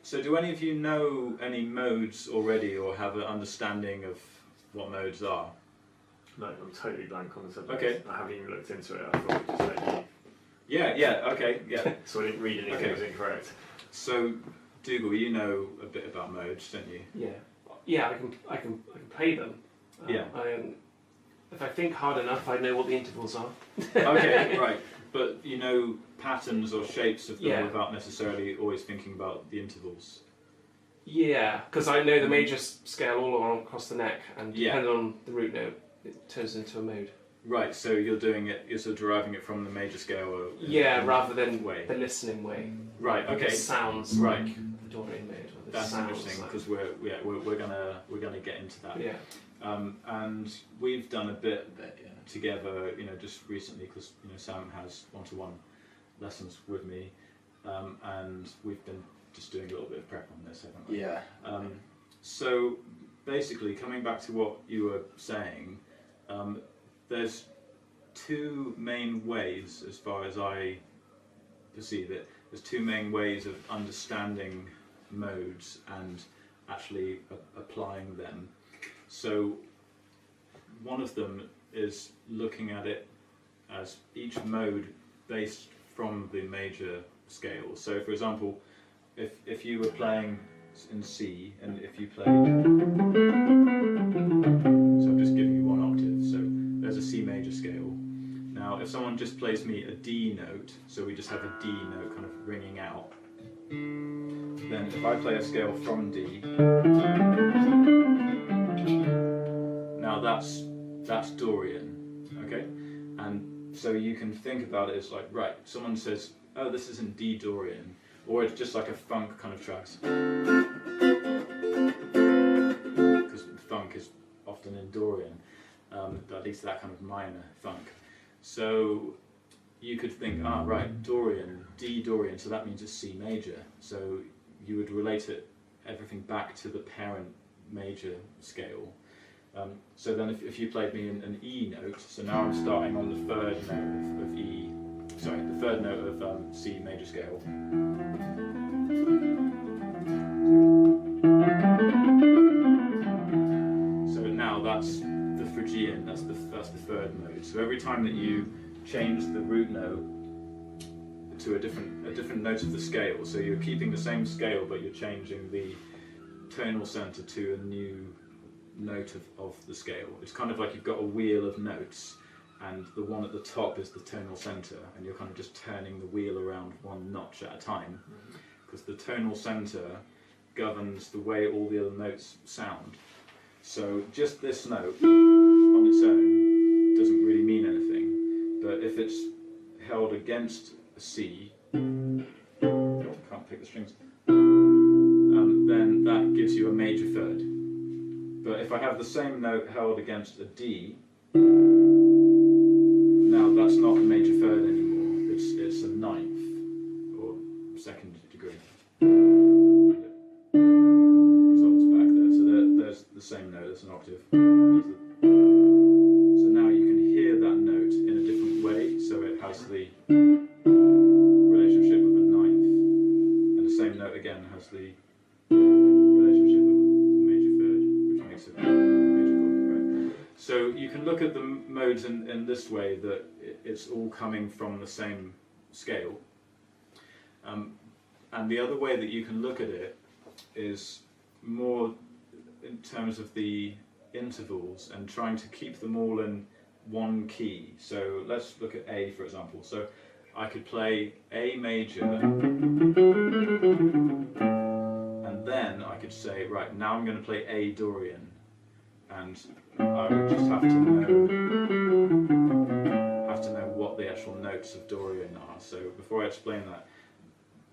So do any of you know any modes already, or have an understanding of what modes are? No, I'm totally blank on the subject. Okay. I haven't even looked into it. I thought I'd just let you. Yeah, okay, yeah. So I didn't read anything that was incorrect. So, Dougal, you know a bit about modes, don't you? Yeah. I can play them. Yeah. If I think hard enough, I know what the intervals are. Okay, right. But you know patterns or shapes of them Yeah. without necessarily always thinking about the intervals. Yeah, because I know the major scale all along across the neck, and Yeah. depending on the root note, it turns into a mode. Right, so you're doing it, you're sort of deriving it from the major scale. Or Rather than way. the listening way. Right, okay. It sounds Right. like the Dorian mode. Or the That's sounds interesting like... because we're gonna get into that. Yeah. And we've done a bit together, just recently because Sam has one-to-one lessons with me, and we've been just doing a little bit of prep on this, haven't we? Yeah. So basically, coming back to what you were saying, there's two main ways, as far as I perceive it. There's two main ways of understanding modes and actually applying them. So one of them is looking at it as each mode based from the major scale. So for example, if you were playing in C, and if you played, so I'm just giving you one octave, so there's a C major scale. Now if someone just plays me a D note, so we just have a D note kind of ringing out, then if I play a scale from D, now that's Dorian, okay? And so you can think about it as like, right, someone says, oh, this is in D Dorian, or it's just like a funk kind of tracks, because funk is often in Dorian, at least that kind of minor funk. So you could think, right, Dorian, D Dorian, so that means it's C major. So you would relate everything back to the parent major scale. So then if you played me an E note, so now I'm starting on the third note of E, sorry, the third note of C major scale. So now that's the Phrygian, that's the third mode. So every time that you change the root note to a different note of the scale, so you're keeping the same scale but you're changing the tonal center to a new note of the scale. It's kind of like you've got a wheel of notes, and the one at the top is the tonal center, and you're kind of just turning the wheel around one notch at a time, because the tonal center governs the way all the other notes sound. So just this note on its own doesn't really mean anything, but if it's held against a C, can't pick the strings, then that gives you a major third. But if I have the same note held against a D, now that's not a major third anymore, it's a ninth, or second degree. Results back there, so there's the same note, it's an octave. So now you can hear that note in a different way, so it has the relationship of a ninth, and the same note again has the relationship of a major third, which makes it a major chord, right? So you can look at the modes in this way, that it's all coming from the same scale. And the other way that you can look at it is more in terms of the intervals and trying to keep them all in one key. So let's look at A, for example. So I could play A major, and then I could say, right, now I'm going to play A Dorian, and I would just have to know what the actual notes of Dorian are. So before I explain that,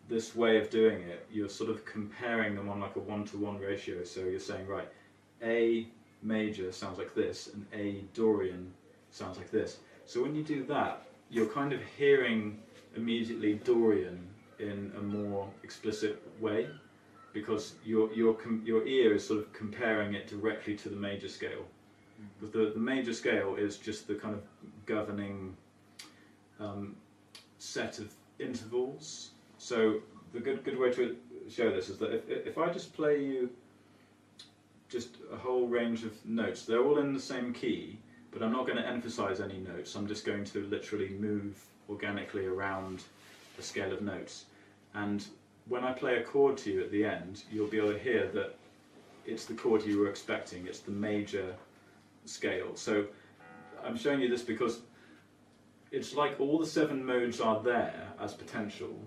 this way of doing it, you're sort of comparing them on like a 1-to-1 ratio. So you're saying, right, A major sounds like this, and A Dorian sounds like this. So when you do that, you're kind of hearing immediately Dorian in a more explicit way, because your ear is sort of comparing it directly to the major scale. Because the major scale is just the kind of governing set of intervals. So the good way to show this is that if I just play you just a whole range of notes, they're all in the same key, but I'm not going to emphasize any notes. I'm just going to literally move organically around the scale of notes. And when I play a chord to you at the end, you'll be able to hear that it's the chord you were expecting. It's the major scale. So I'm showing you this because it's like all the 7 modes are there as potential,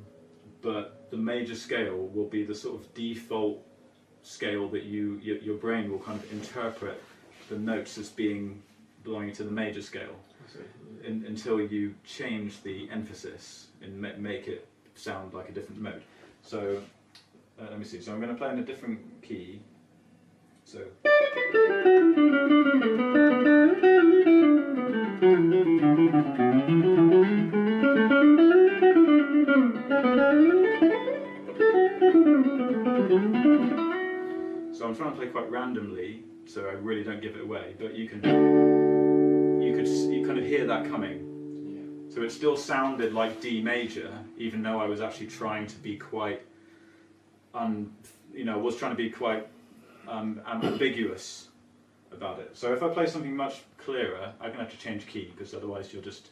but the major scale will be the sort of default scale that your brain will kind of interpret the notes as being belonging to the major scale until you change the emphasis and make it sound like a different mode. So let me see. So I'm going to play in a different key. So. So I'm trying to play quite randomly, so I really don't give it away. But you kind of hear that coming. Yeah. So it still sounded like D major, even though I was actually trying to be quite, was trying to be quite ambiguous about it. So if I play something much clearer, I'm gonna have to change key because otherwise you'll just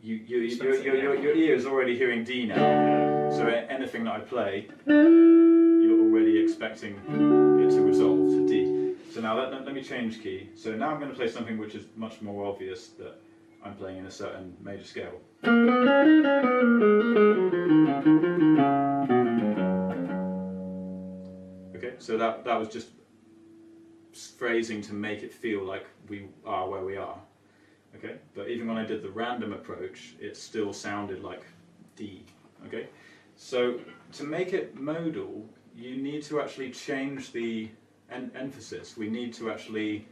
your ear is already hearing D now. So anything that I play, you're already expecting it to resolve to D. So now let me change key. So now I'm going to play something which is much more obvious that I'm playing in a certain major scale. Okay, so that was just phrasing to make it feel like we are where we are. Okay, but even when I did the random approach, it still sounded like D. Okay, so to make it modal, you need to actually change the emphasis. We need to actually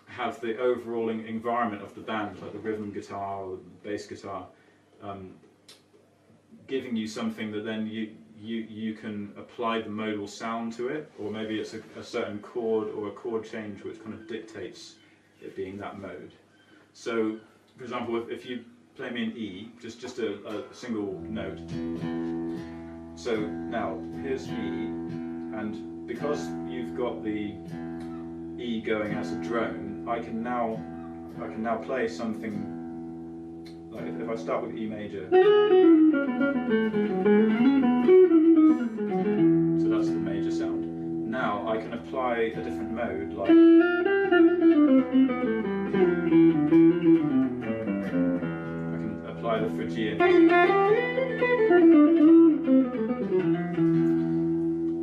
have the overall environment of the band, like the rhythm guitar or the bass guitar, giving you something that then you can apply the modal sound to it, or maybe it's a certain chord or a chord change which kind of dictates it being that mode. So, for example, if you play me an E, just a single note. So now here's E, and because you've got the E going as a drone, I can now play something like if I start with E major. So that's the major sound. Now I can apply a different mode like. Apply the Phrygian,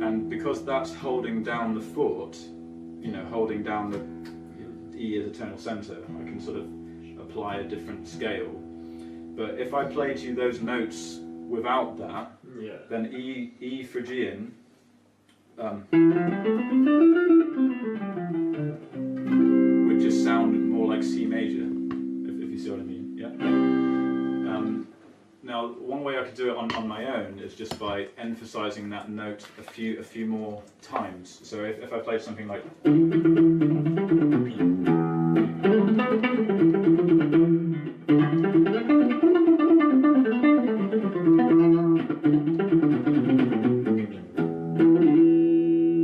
and because that's holding down the fourth, holding down the E as a tonal center, I can sort of apply a different scale. But if I played you those notes without that, then E Phrygian would just sound more like C major, if you see what I mean. Yeah. Now, one way I could do it on my own is just by emphasizing that note a few more times. So if I played something like.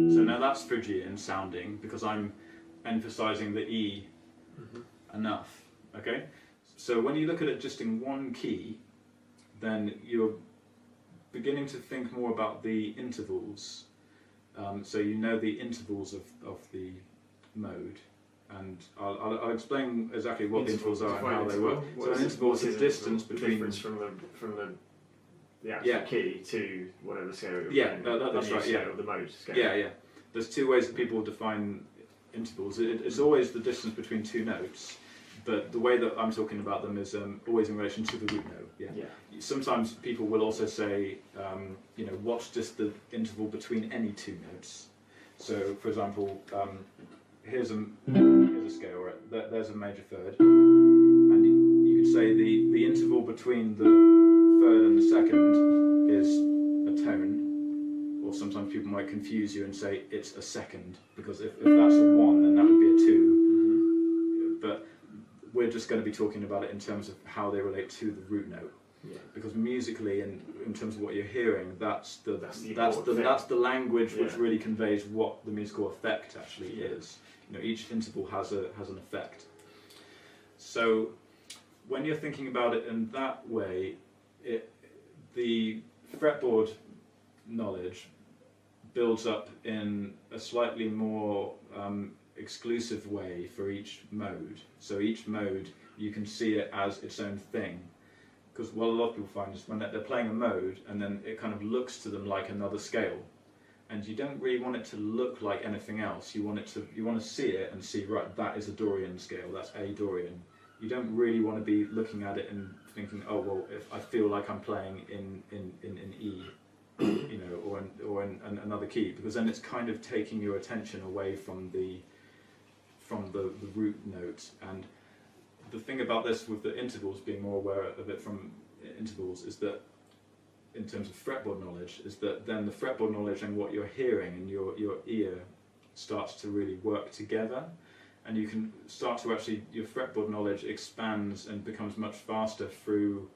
So now that's Phrygian sounding because I'm emphasizing the E enough. Okay? So when you look at it just in one key, then you're beginning to think more about the intervals. So you know the intervals of the mode, and I'll explain exactly what the intervals are and how they work. So an interval is the distance between difference from the actual key to whatever scale you're playing. That's right. Scale, the mode scale. Yeah. There's two ways that people define intervals. It's always the distance between two notes. But the way that I'm talking about them is always in relation to the root note. Yeah. Sometimes people will also say, what's just the interval between any two notes? So, for example, here's a scale, right? There's a major third, and you could say the interval between the third and the second is a tone. Or sometimes people might confuse you and say it's a second, because if that's a 1, then that would be a 2. But we're just going to be talking about it in terms of how they relate to the root note. because musically, in terms of what you're hearing, that's the language which really conveys what the musical effect actually is. You know, each interval has an effect. So when you're thinking about it in that way, the fretboard knowledge builds up in a slightly more exclusive way for each mode. So each mode, you can see it as its own thing. Because what a lot of people find is when they're playing a mode, and then it kind of looks to them like another scale, and you don't really want it to look like anything else. You want to see it and see, right, that is a Dorian scale. That's a Dorian. You don't really want to be looking at it and thinking, oh well, if I feel like I'm playing in E, you know, or in another key, because then it's kind of taking your attention away from the root note. And the thing about this, with the intervals, being more aware of it from intervals, is that in terms of fretboard knowledge, is that then the fretboard knowledge and what you're hearing and your ear starts to really work together, and you can start to actually, your fretboard knowledge expands and becomes much faster through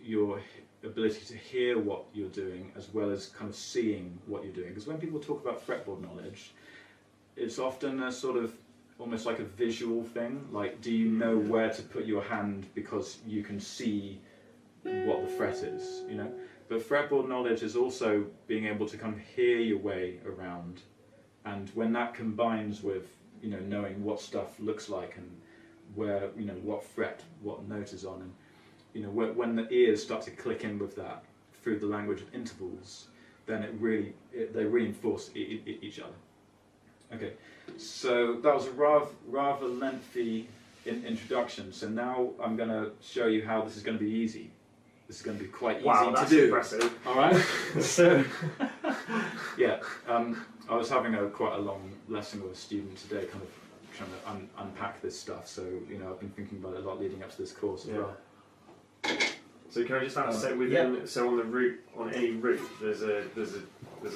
your ability to hear what you're doing as well as kind of seeing what you're doing. Because when people talk about fretboard knowledge, it's often a sort of almost like a visual thing, like, do you know where to put your hand because you can see what the fret is, you know? But fretboard knowledge is also being able to kind of hear your way around, and when that combines with, you know, knowing what stuff looks like and where, you know, what fret, what note is on, and, you know, when the ears start to click in with that through the language of intervals, then they reinforce each other. Okay, so that was a rather lengthy introduction. So now I'm going to show you how this is going to be easy. This is going to be quite easy to do. Impressive. All right. So yeah, I was having quite a long lesson with a student today, kind of trying to unpack this stuff. So, you know, I've been thinking about it a lot leading up to this course as well. So can I just add, so within, so on the root, on any root, there's a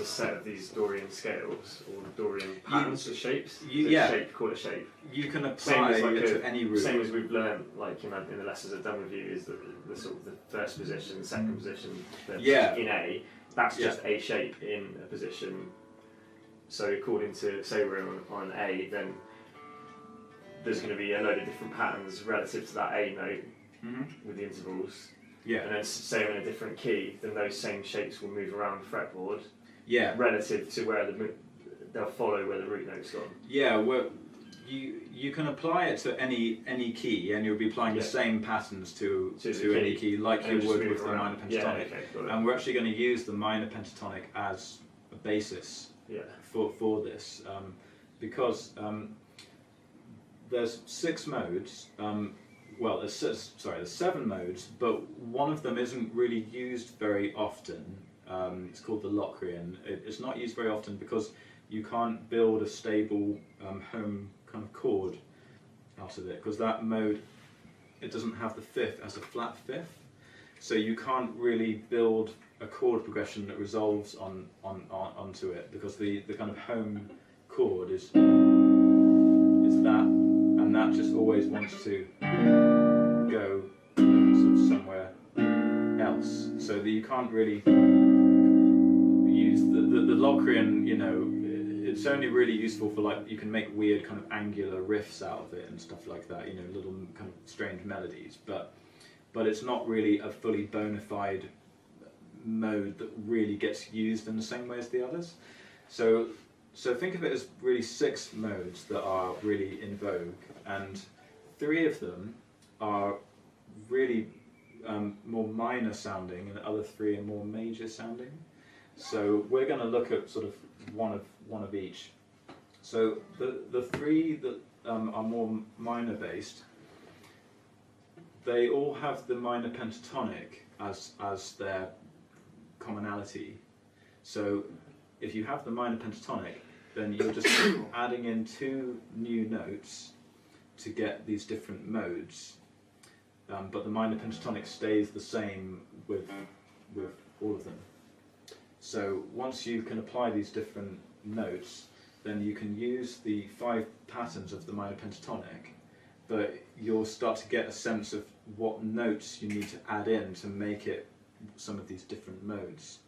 set of these Dorian scales or Dorian patterns or shapes. Shape, call it shape. You can apply it to any root. Same as we've learned, like in the lessons I've done with you, is the sort of the first position, second position, in A. That's just a shape in a position. So according to, say we're on A, then there's going to be a load of different patterns relative to that A note with the intervals. Yeah. And then say we're in a different key, then those same shapes will move around the fretboard. Yeah. Relative to where they'll follow where the root note's gone. Yeah. Well, you can apply it to any key, and you'll be applying the same patterns to any key, like you would with the minor pentatonic. And we're actually going to use the minor pentatonic as a basis for this, because there's 6 modes. Well, there's 7 modes, but one of them isn't really used very often. It's called the Locrian. It's not used very often because you can't build a stable home kind of chord out of it, because that mode, it doesn't have the fifth as a flat fifth, so you can't really build a chord progression that resolves onto it, because the kind of home chord is that, and that just always wants to go sort of somewhere else, so that you can't really use the Locrian, you know. It's only really useful for, like, you can make weird kind of angular riffs out of it and stuff like that, you know, little kind of strange melodies, but it's not really a fully bona fide mode that really gets used in the same way as the others. So think of it as really 6 modes that are really in vogue, and 3 of them are really more minor sounding, and the other 3 are more major sounding. So we're going to look at sort of one of each. So the 3 that are more minor based, they all have the minor pentatonic as their commonality. So if you have the minor pentatonic, then you're just adding in 2 new notes to get these different modes, but the minor pentatonic stays the same with all of them. So once you can apply these different notes, then you can use the 5 patterns of the minor pentatonic, but you'll start to get a sense of what notes you need to add in to make it some of these different modes.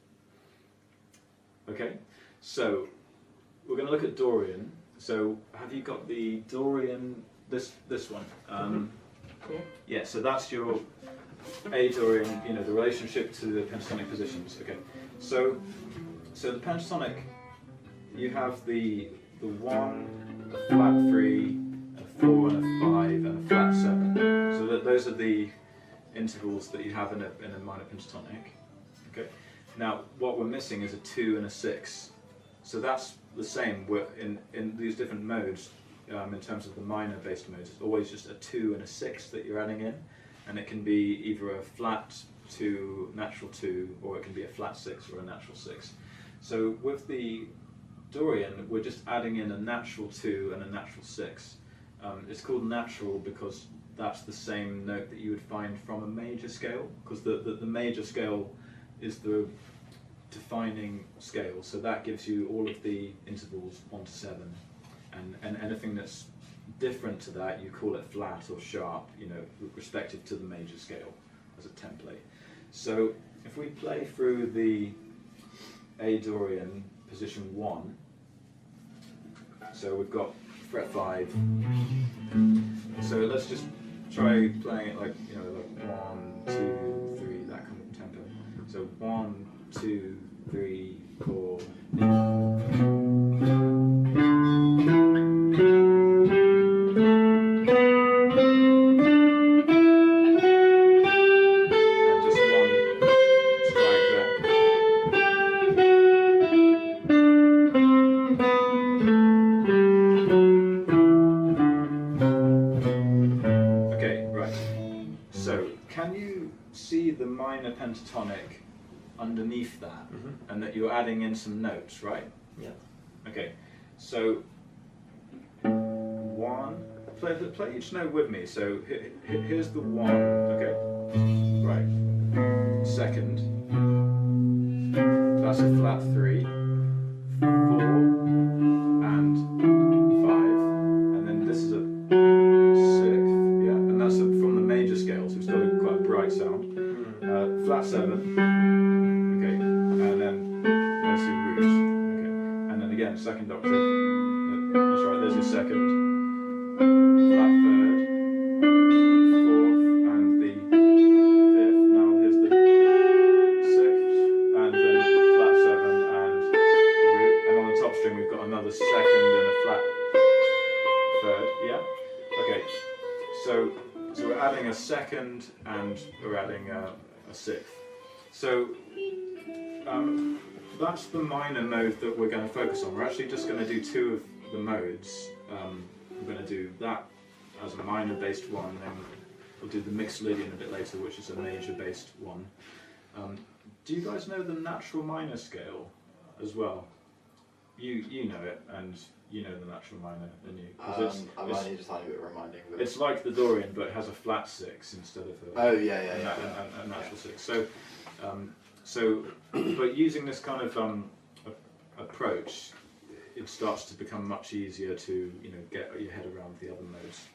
Okay, so we're going to look at Dorian. So have you got the Dorian, this one? Cool. Yeah, so that's your A Dorian, you know, the relationship to the pentatonic positions. Okay, so the pentatonic, you have the 1, a flat 3, a 4 and a 5 and a flat 7. So those are the intervals that you have in a minor pentatonic. Okay. Now what we're missing is a 2 and a 6. So that's the same. We're in these different modes. In terms of the minor based modes, it's always just a 2 and a 6 that you're adding in, and it can be either a flat 2, natural 2, or it can be a flat 6 or a natural 6. So with the Dorian, we're just adding in a natural 2 and a natural 6. It's called natural because that's the same note that you would find from a major scale, because the major scale is the defining scale, so that gives you all of the intervals 1 to 7. And anything that's different to that, you call it flat or sharp, you know, respective to the major scale as a template. So if we play through the A Dorian position 1, so we've got fret 5. So let's just try playing it like, you know, like 1, 2, 3, that kind of tempo. So 1, 2, 3, 4. Pentatonic underneath that, and that you're adding in some notes, right? Yeah. Okay, so 1, play each note with me. So here's the 1, okay, right. Second, that's a flat 3, 4, and 5, and then this is a 6th, yeah, and that's from the major scale, so it's got quite a bright sound. Flat 7, okay, and then there's your root, okay, and then again, second octave, that's right, there's your second, flat 3rd, 4th, and the 5th, now here's the 6th, and then flat 7, and root, and on the top string we've got another second and a flat 3rd, yeah, okay, so we're adding a second and we're adding a 6th. So that's the minor mode that we're going to focus on. We're actually just going to do 2 of the modes. We're going to do that as a minor based one, then we'll do the Mixolydian a bit later, which is a major based one. Do you guys know the natural minor scale as well? You know it, and you know the natural minor, don't you? I might need a tiny bit of reminding. But it's like the Dorian, but it has a flat 6 instead of a natural 6. So, but using this kind of approach, it starts to become much easier to, you know, get your head around the other modes.